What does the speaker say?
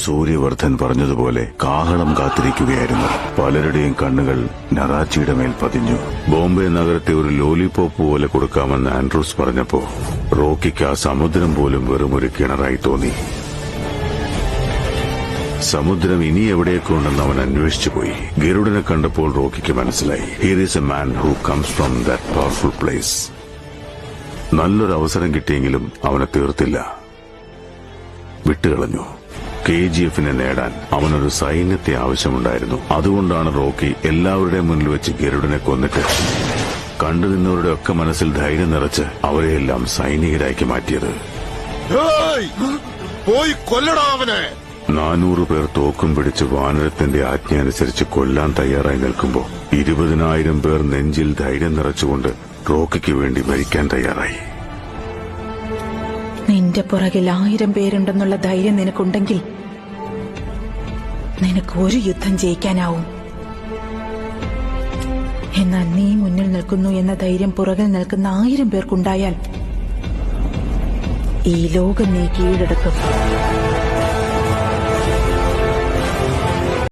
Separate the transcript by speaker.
Speaker 1: സൂര്യവർദ്ധൻ പറഞ്ഞതുപോലെ കാഹളം കാത്തിരിക്കുകയായിരുന്നു. പലരുടെയും കണ്ണുകൾ നറാച്ചിയുടെ മേൽ പതിഞ്ഞു. ബോംബെ നഗരത്തെ ഒരു ലോലിപോപ്പ് പോലെ കൊടുക്കാമെന്ന് ആൻഡ്രൂസ് പറഞ്ഞപ്പോ റോക്കിക്ക് ആ സമുദ്രം പോലും വെറുമൊരു കിണറായി തോന്നി. സമുദ്രം ഇനി എവിടെയൊക്കെ ഉണ്ടെന്ന് അവൻ അന്വേഷിച്ചു പോയി. ഗരുഡനെ കണ്ടപ്പോൾ റോക്കിക്ക് മനസ്സിലായി, here is a man who comes from that powerful place. നല്ലൊരു അവസരം കിട്ടിയെങ്കിലും അവനെ തീർത്തില്ല, വിട്ടുകളഞ്ഞു. KGF-നെ നേടാൻ അവനൊരു സൈന്യത്തെ ആവശ്യമുണ്ടായിരുന്നു. അതുകൊണ്ടാണ് റോക്കി എല്ലാവരുടെയും മുന്നിൽ വെച്ച് ഗരുഡനെ കൊന്നിട്ട് കണ്ടുനിന്നവരുടെ ഒക്കെ മനസ്സിൽ ധൈര്യം നിറച്ച് അവരെയെല്ലാം സൈനികരാക്കി മാറ്റിയത്.
Speaker 2: പോയി കൊല്ലടാ അവനെ.
Speaker 1: 400 പേർ തോക്കും പിടിച്ച് വാനരത്തിന്റെ ആജ്ഞയനുസരിച്ച് കൊല്ലാൻ തയ്യാറായി നിൽക്കുമ്പോൾ 20,000 പേർ നെഞ്ചിൽ ധൈര്യം നിറച്ചുകൊണ്ട് റോക്കിക്ക് വേണ്ടി മരിക്കാൻ തയ്യാറായി.
Speaker 3: നിന്റെ പുറകിൽ 1000 പേരുണ്ടെന്നുള്ള ധൈര്യം നിനക്കുണ്ടെങ്കിൽ നിനക്ക് ഒരു യുദ്ധം ജയിക്കാനാവും. എന്നാൽ നീ മുന്നിൽ നിൽക്കുന്നു എന്ന ധൈര്യം പുറകിൽ നിൽക്കുന്ന 1000 പേർക്കുണ്ടായാൽ ഈ ലോകം നീ കീഴടക്കും.